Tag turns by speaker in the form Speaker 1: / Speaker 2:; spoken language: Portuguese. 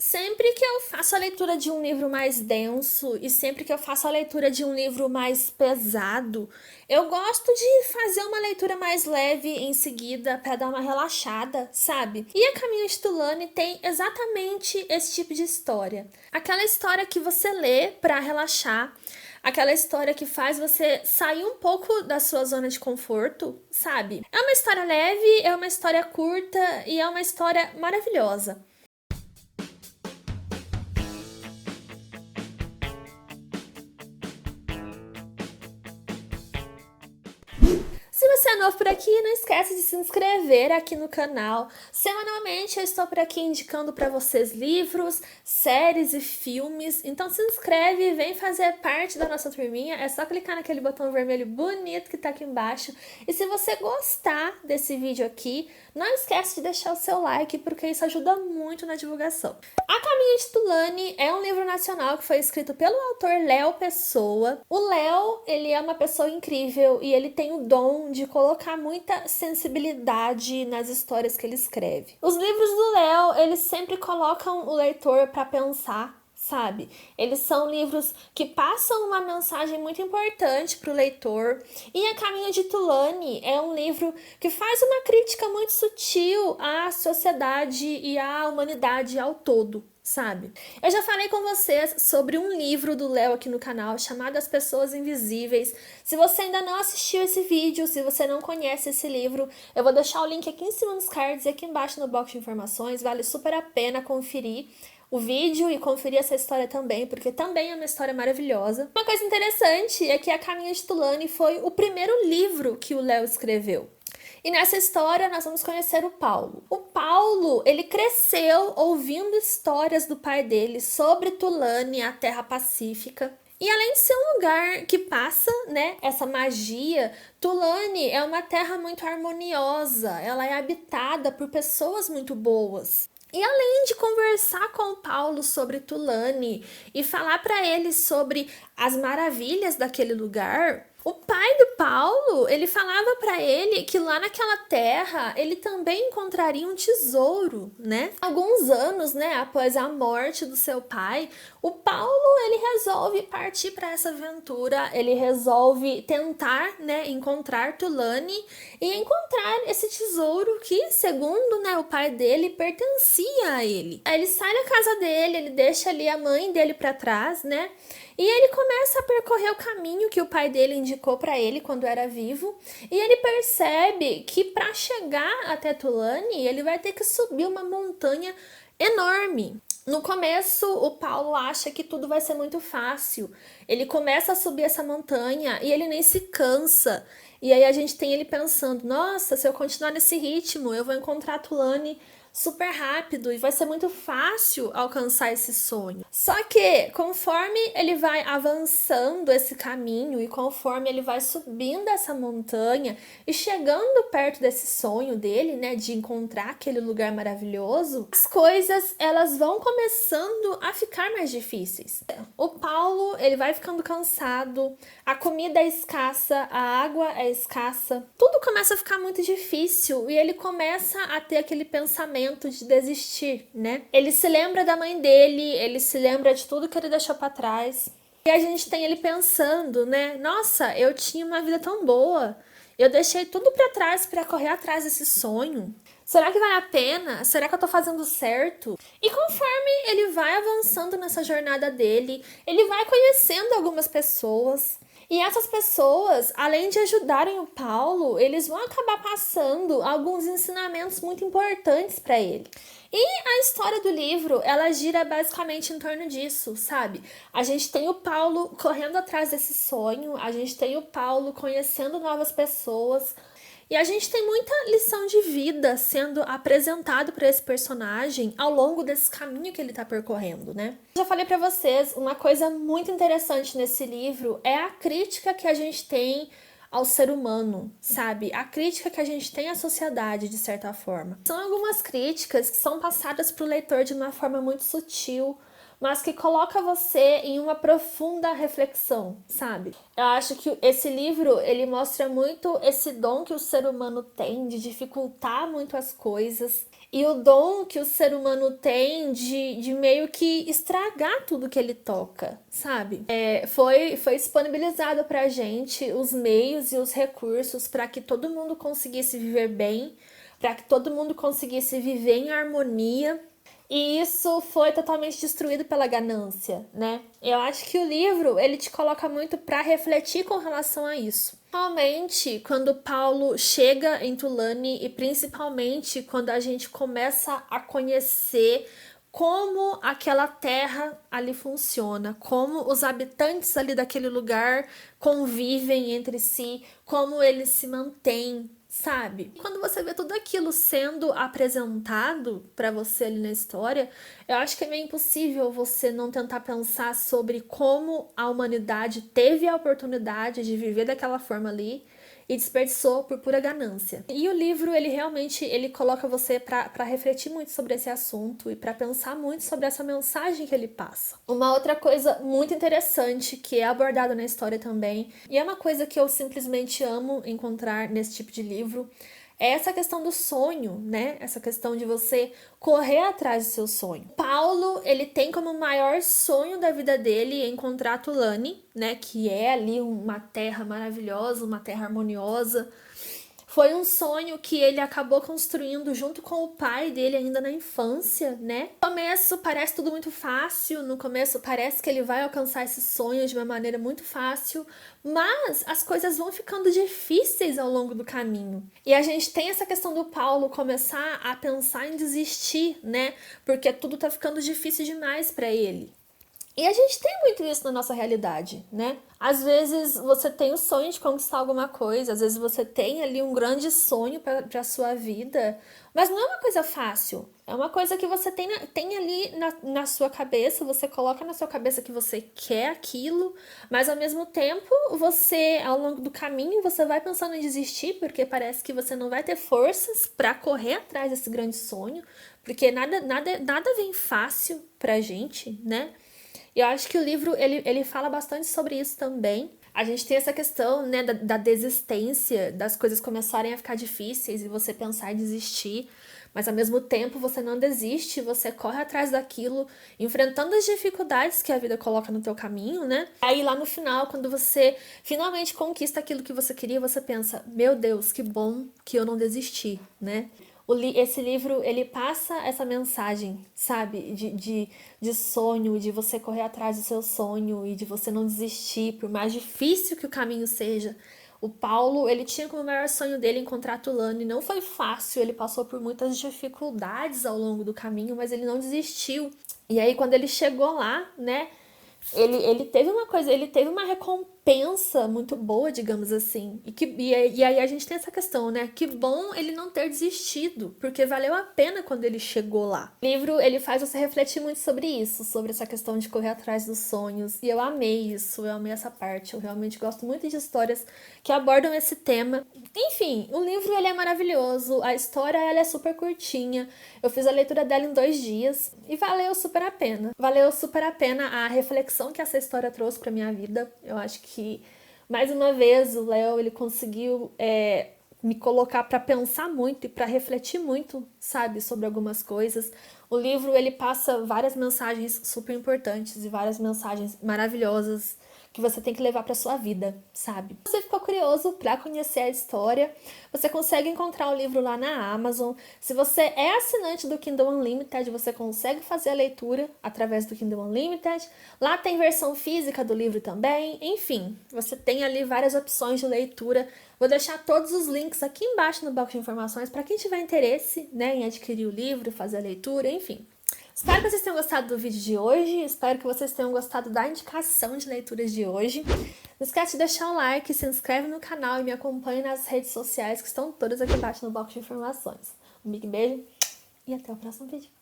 Speaker 1: Sempre que eu faço a leitura de um livro mais denso e sempre que eu faço a leitura de um livro mais pesado, eu gosto de fazer uma leitura mais leve em seguida para dar uma relaxada, sabe? E A Caminho de Tulane tem exatamente esse tipo de história. Aquela história que você lê para relaxar, aquela história que faz você sair um pouco da sua zona de conforto, sabe? É uma história leve, é uma história curta e é uma história maravilhosa. Se você é novo por aqui, não esquece de se inscrever aqui no canal. Semanalmente eu estou por aqui indicando para vocês livros, séries e filmes. Então se inscreve e vem fazer parte da nossa turminha. É só clicar naquele botão vermelho bonito que está aqui embaixo. E se você gostar desse vídeo aqui, não esquece de deixar o seu like, porque isso ajuda muito na divulgação. A Caminho de Tulane é um livro nacional que foi escrito pelo autor Léo Pessoa. O Léo, ele é uma pessoa incrível e ele tem o dom de colocar muita sensibilidade nas histórias que ele escreve. Os livros do Léo, eles sempre colocam o leitor para pensar, sabe? Eles são livros que passam uma mensagem muito importante para o leitor. E A Caminho de Tulane é um livro que faz uma crítica muito sutil à sociedade e à humanidade ao todo, sabe? Eu já falei com vocês sobre um livro do Léo aqui no canal chamado As Pessoas Invisíveis. Se você ainda não assistiu esse vídeo, se você não conhece esse livro, eu vou deixar o link aqui em cima nos cards e aqui embaixo no box de informações. Vale super a pena conferir o vídeo e conferir essa história também, porque também é uma história maravilhosa. Uma coisa interessante é que A Caminho de Tulane foi o primeiro livro que o Léo escreveu. E nessa história nós vamos conhecer o Paulo. O Paulo, ele cresceu ouvindo histórias do pai dele sobre Tulane, a Terra Pacífica. E além de ser um lugar que passa, né, essa magia, Tulane é uma terra muito harmoniosa, ela é habitada por pessoas muito boas. E além de conversar com o Paulo sobre Tulane e falar para ele sobre as maravilhas daquele lugar, o pai do Paulo, ele falava para ele que lá naquela terra ele também encontraria um tesouro, né? Alguns anos, né, após a morte do seu pai, o Paulo, ele resolve partir para essa aventura, ele resolve tentar, né, encontrar Tulane e encontrar esse tesouro que, segundo, né, o pai dele, pertencia a ele. Aí ele sai da casa dele, ele deixa ali a mãe dele para trás, né? E ele começa a percorrer o caminho que o pai dele indicou para ele quando era vivo. E ele percebe que para chegar até Tulane, ele vai ter que subir uma montanha enorme. No começo, o Paulo acha que tudo vai ser muito fácil. Ele começa a subir essa montanha e ele nem se cansa. E aí a gente tem ele pensando, nossa, se eu continuar nesse ritmo, eu vou encontrar Tulane super rápido e vai ser muito fácil alcançar esse sonho. Só que conforme ele vai avançando esse caminho e conforme ele vai subindo essa montanha e chegando perto desse sonho dele, né, de encontrar aquele lugar maravilhoso, as coisas elas vão começando a ficar mais difíceis. O Paulo, ele vai ficando cansado, a comida é escassa, a água é escassa, tudo começa a ficar muito difícil e ele começa a ter aquele pensamento de desistir, né? Ele se lembra da mãe dele, ele se lembra de tudo que ele deixou para trás. E a gente tem ele pensando, né? Nossa, eu tinha uma vida tão boa. Eu deixei tudo para trás para correr atrás desse sonho. Será que vale a pena? Será que eu tô fazendo certo? E conforme ele vai avançando nessa jornada dele, ele vai conhecendo algumas pessoas. E essas pessoas, além de ajudarem o Paulo, eles vão acabar passando alguns ensinamentos muito importantes para ele. E a história do livro, ela gira basicamente em torno disso, sabe? A gente tem o Paulo correndo atrás desse sonho, a gente tem o Paulo conhecendo novas pessoas, e a gente tem muita lição de vida sendo apresentado para esse personagem ao longo desse caminho que ele está percorrendo, né? Já falei para vocês, uma coisa muito interessante nesse livro é a crítica que a gente tem ao ser humano, sabe? A crítica que a gente tem à sociedade, de certa forma. São algumas críticas que são passadas para o leitor de uma forma muito sutil, mas que coloca você em uma profunda reflexão, sabe? Eu acho que esse livro, ele mostra muito esse dom que o ser humano tem de dificultar muito as coisas. e o dom que o ser humano tem de meio que estragar tudo que ele toca, sabe? Foi disponibilizado pra gente os meios e os recursos para que todo mundo conseguisse viver bem, para que todo mundo conseguisse viver em harmonia. E isso foi totalmente destruído pela ganância, né? Eu acho que o livro, ele te coloca muito para refletir com relação a isso. Principalmente quando Paulo chega em Tulane e principalmente quando a gente começa a conhecer como aquela terra ali funciona, como os habitantes ali daquele lugar convivem entre si, como eles se mantêm, sabe? Quando você vê tudo aquilo sendo apresentado pra você ali na história, eu acho que é meio impossível você não tentar pensar sobre como a humanidade teve a oportunidade de viver daquela forma ali e desperdiçou por pura ganância. E o livro, ele realmente ele coloca você para refletir muito sobre esse assunto e para pensar muito sobre essa mensagem que ele passa. Uma outra coisa muito interessante que é abordada na história também, e é uma coisa que eu simplesmente amo encontrar nesse tipo de livro, é essa questão do sonho, né? Essa questão de você correr atrás do seu sonho. Paulo, ele tem como maior sonho da vida dele encontrar Tulane, né? Que é ali uma terra maravilhosa, uma terra harmoniosa. Foi um sonho que ele acabou construindo junto com o pai dele ainda na infância, né? No começo parece tudo muito fácil, no começo parece que ele vai alcançar esse sonho de uma maneira muito fácil, mas as coisas vão ficando difíceis ao longo do caminho. E a gente tem essa questão do Paulo começar a pensar em desistir, né? Porque tudo tá ficando difícil demais para ele. E a gente tem muito isso na nossa realidade, né? Às vezes você tem o sonho de conquistar alguma coisa, às vezes você tem ali um grande sonho para a sua vida, mas não é uma coisa fácil. É uma coisa que você tem ali na sua cabeça, você coloca na sua cabeça que você quer aquilo, mas ao mesmo tempo você, ao longo do caminho, você vai pensando em desistir, porque parece que você não vai ter forças para correr atrás desse grande sonho, porque nada vem fácil pra gente, né? E eu acho que o livro, ele fala bastante sobre isso também. A gente tem essa questão, né, da desistência, das coisas começarem a ficar difíceis e você pensar em desistir, mas ao mesmo tempo você não desiste, você corre atrás daquilo, enfrentando as dificuldades que a vida coloca no teu caminho, né? Aí lá no final, quando você finalmente conquista aquilo que você queria, você pensa, meu Deus, que bom que eu não desisti, né? Esse livro, ele passa essa mensagem, sabe? De sonho, de você correr atrás do seu sonho e de você não desistir, por mais difícil que o caminho seja. O Paulo, ele tinha como maior sonho dele encontrar Tulane. Não foi fácil, ele passou por muitas dificuldades ao longo do caminho, mas ele não desistiu. E aí, quando ele chegou lá, né? Ele teve uma coisa, ele teve uma recompensa muito boa, digamos assim. E aí a gente tem essa questão, né? Que bom ele não ter desistido, porque valeu a pena quando ele chegou lá. O livro, ele faz você refletir muito sobre isso, sobre essa questão de correr atrás dos sonhos. E eu amei isso, eu amei essa parte. Eu realmente gosto muito de histórias que abordam esse tema. Enfim, o livro, ele é maravilhoso, a história, ela é super curtinha. Eu fiz a leitura dela em 2 dias e valeu super a pena. Valeu super a pena a reflexão que essa história trouxe pra minha vida. Eu acho que, mais uma vez, o Léo, ele conseguiu me colocar pra pensar muito e pra refletir muito, sabe, sobre algumas coisas. O livro, ele passa várias mensagens super importantes e várias mensagens maravilhosas que você tem que levar para sua vida, sabe? Se você ficou curioso para conhecer a história, você consegue encontrar o livro lá na Amazon. Se você é assinante do Kindle Unlimited, você consegue fazer a leitura através do Kindle Unlimited. Lá tem versão física do livro também. Enfim, você tem ali várias opções de leitura. Vou deixar todos os links aqui embaixo no box de informações para quem tiver interesse, né, em adquirir o livro, fazer a leitura, enfim. Espero que vocês tenham gostado do vídeo de hoje, espero que vocês tenham gostado da indicação de leituras de hoje. Não esquece de deixar um like, se inscreve no canal e me acompanhe nas redes sociais que estão todas aqui embaixo no box de informações. Um big beijo e até o próximo vídeo.